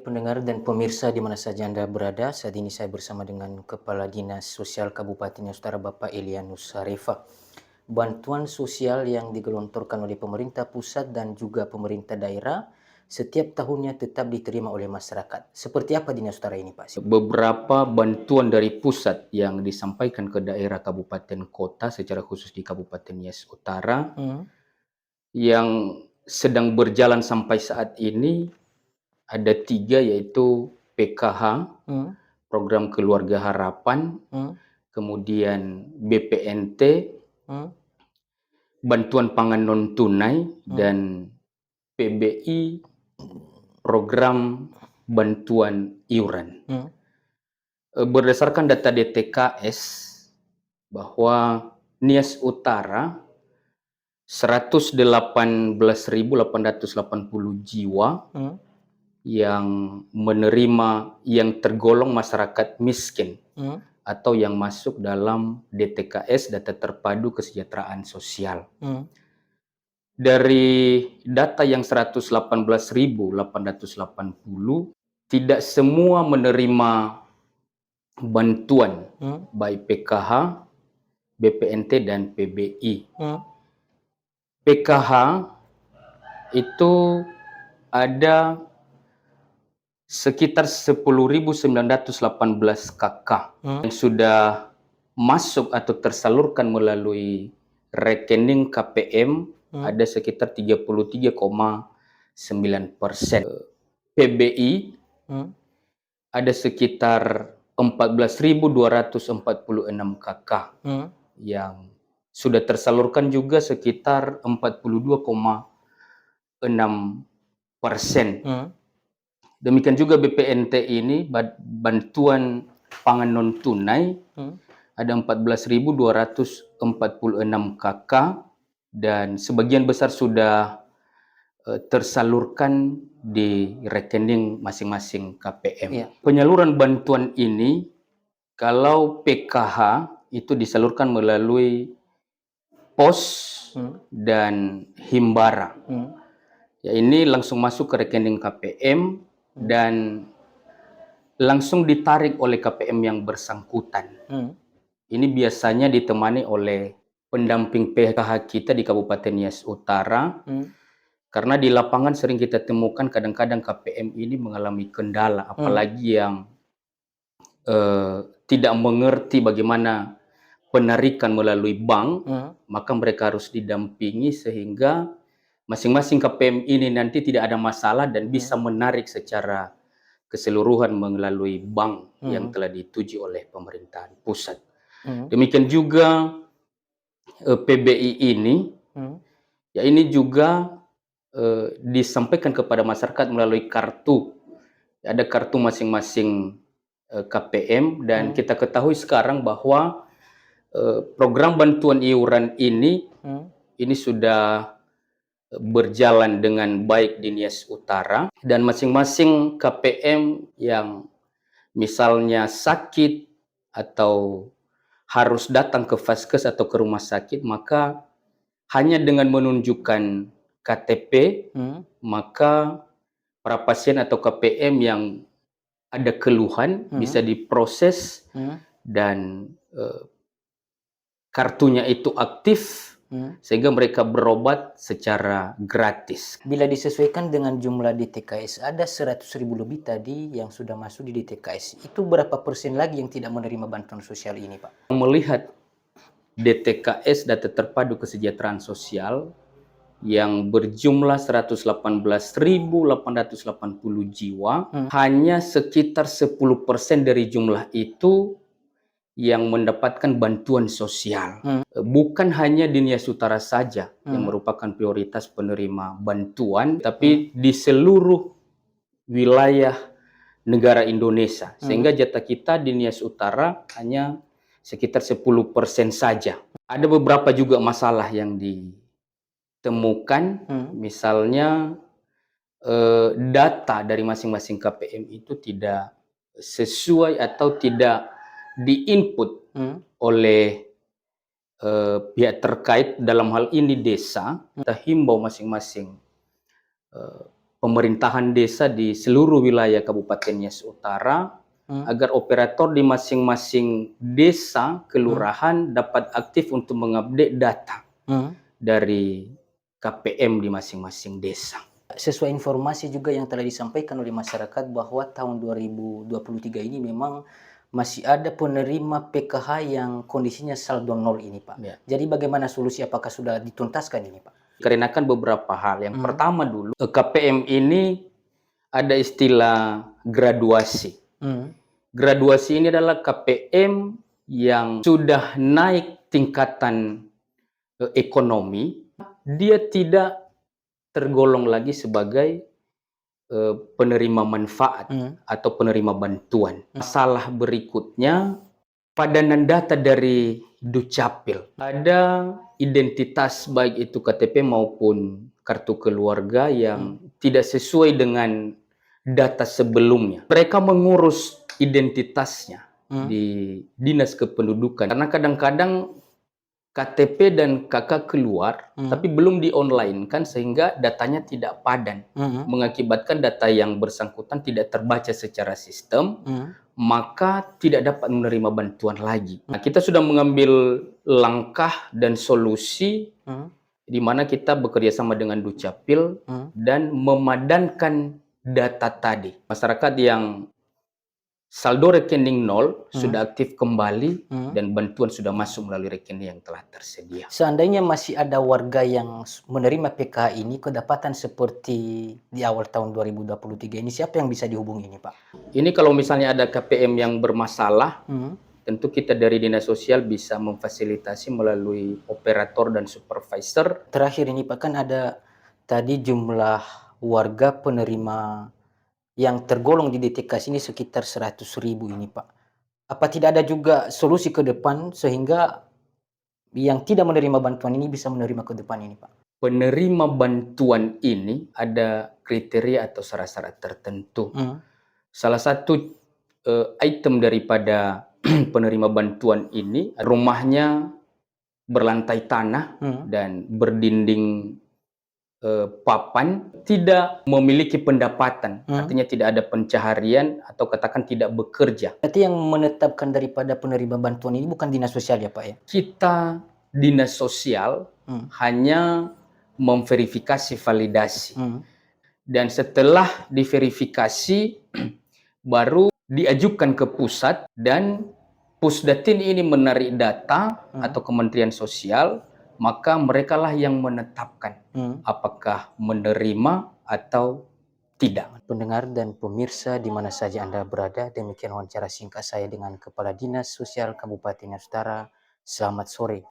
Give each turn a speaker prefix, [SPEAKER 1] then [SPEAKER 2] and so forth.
[SPEAKER 1] Pendengar dan pemirsa di mana saja Anda berada, saat ini saya bersama dengan Kepala Dinas Sosial Kabupaten Nias Utara Bapak Elianus Sarefa. Bantuan sosial yang digelontorkan oleh pemerintah pusat dan juga pemerintah daerah setiap tahunnya tetap diterima oleh masyarakat. Seperti apa di Nias Utara ini, Pak?
[SPEAKER 2] Beberapa bantuan dari pusat yang disampaikan ke daerah kabupaten kota, secara khusus di Kabupaten Nias Utara, yang sedang berjalan sampai saat ini ada 3, yaitu PKH, Program Keluarga Harapan, kemudian BPNT, Bantuan Pangan Non-Tunai, dan PBI, Program Bantuan Iuran. Berdasarkan data DTKS, bahwa Nias Utara 118.880 jiwa yang menerima, yang tergolong masyarakat miskin atau yang masuk dalam DTKS, data terpadu kesejahteraan sosial. Dari data yang 118.880, tidak semua menerima bantuan, baik PKH, BPNT, dan PBI. PKH itu ada sekitar 10.918 KK yang sudah masuk atau tersalurkan melalui rekening KPM, ada sekitar 33,9%. PBI ada sekitar 14.246 KK yang sudah tersalurkan juga sekitar 42,6%. Demikian juga BPNT ini, bantuan pangan non tunai, ada 14.246 KK dan sebagian besar sudah tersalurkan di rekening masing-masing KPM. Penyaluran bantuan ini, kalau PKH itu disalurkan melalui pos dan himbara. Ya, ini langsung masuk ke rekening KPM dan langsung ditarik oleh KPM yang bersangkutan. Ini biasanya ditemani oleh pendamping PKH kita di Kabupaten Nias Utara, karena di lapangan sering kita temukan kadang-kadang KPM ini mengalami kendala, apalagi yang tidak mengerti bagaimana penarikan melalui bank, maka mereka harus didampingi sehingga masing-masing KPM ini nanti tidak ada masalah dan bisa menarik secara keseluruhan melalui bank yang telah dituju oleh pemerintahan pusat. Demikian juga PBI ini, ya ini juga disampaikan kepada masyarakat melalui kartu. Ada kartu masing-masing KPM dan kita ketahui sekarang bahwa program bantuan iuran ini sudah berjalan dengan baik di Nias Utara, dan masing-masing KPM yang misalnya sakit atau harus datang ke vaskes atau ke rumah sakit, maka hanya dengan menunjukkan KTP, maka para pasien atau KPM yang ada keluhan bisa diproses dan kartunya itu aktif, sehingga mereka berobat secara gratis.
[SPEAKER 1] Bila disesuaikan dengan jumlah DTKS, ada 100.000 lebih tadi yang sudah masuk di DTKS. Itu berapa persen lagi yang tidak menerima bantuan sosial ini, Pak?
[SPEAKER 2] Melihat DTKS, data terpadu kesejahteraan sosial, yang berjumlah 118.880 jiwa, hanya sekitar 10% dari jumlah itu yang mendapatkan bantuan sosial. Bukan hanya di Nias Utara saja yang merupakan prioritas penerima bantuan, tapi di seluruh wilayah negara Indonesia. Sehingga jatah kita di Nias Utara hanya sekitar 10% saja. Ada beberapa juga masalah yang ditemukan, misalnya data dari masing-masing KPM itu tidak sesuai atau tidak di-input oleh pihak terkait, dalam hal ini desa. Kita himbau masing-masing pemerintahan desa di seluruh wilayah Kabupaten Nias Utara agar operator di masing-masing desa, kelurahan dapat aktif untuk mengupdate data dari KPM di masing-masing desa.
[SPEAKER 1] Sesuai informasi juga yang telah disampaikan oleh masyarakat bahwa tahun 2023 ini memang masih ada penerima PKH yang kondisinya saldo nol ini, Pak.
[SPEAKER 2] Ya.
[SPEAKER 1] Jadi bagaimana solusi? Apakah sudah dituntaskan ini, Pak?
[SPEAKER 2] Karena kan beberapa hal. Yang pertama dulu, KPM ini ada istilah graduasi. Graduasi ini adalah KPM yang sudah naik tingkatan ekonomi, dia tidak tergolong lagi sebagai penerima manfaat atau penerima bantuan. Masalah berikutnya, padanan data dari Dukcapil. Ada identitas baik itu KTP maupun kartu keluarga yang tidak sesuai dengan data sebelumnya. Mereka mengurus identitasnya di Dinas Kependudukan. Karena kadang-kadang KTP dan KK keluar, tapi belum di-online kan, sehingga datanya tidak padan. Mengakibatkan data yang bersangkutan tidak terbaca secara sistem, maka tidak dapat menerima bantuan lagi. Nah, kita sudah mengambil langkah dan solusi di mana kita bekerja sama dengan Dukcapil dan memadankan data tadi. Masyarakat yang saldo rekening nol sudah aktif kembali dan bantuan sudah masuk melalui rekening yang telah tersedia.
[SPEAKER 1] Seandainya masih ada warga yang menerima PKH ini kedapatan seperti di awal tahun 2023 ini, siapa yang bisa dihubungi ini, Pak?
[SPEAKER 2] Ini kalau misalnya ada KPM yang bermasalah, tentu kita dari Dinas Sosial bisa memfasilitasi melalui operator dan supervisor.
[SPEAKER 1] Terakhir ini, Pak, kan ada tadi jumlah warga penerima yang tergolong di DTK ini sekitar 100.000 ini, Pak. Apa tidak ada juga solusi ke depan sehingga yang tidak menerima bantuan ini bisa menerima ke depan ini, Pak?
[SPEAKER 2] Penerima bantuan ini ada kriteria atau syarat-syarat tertentu. Salah satu item daripada penerima bantuan ini, rumahnya berlantai tanah dan berdinding papan, tidak memiliki pendapatan, artinya tidak ada pencaharian atau katakan tidak bekerja.
[SPEAKER 1] Berarti yang menetapkan daripada penerima bantuan ini bukan Dinas Sosial ya, Pak, ya?
[SPEAKER 2] Kita Dinas Sosial hanya memverifikasi validasi. Dan setelah diverifikasi, baru diajukan ke pusat dan Pusdatin ini menarik data atau Kementerian Sosial, maka merekalah yang menetapkan apakah menerima atau tidak.
[SPEAKER 1] Pendengar dan pemirsa di mana saja Anda berada, demikian wawancara singkat saya dengan Kepala Dinas Sosial Kabupaten Nias Utara. Selamat sore.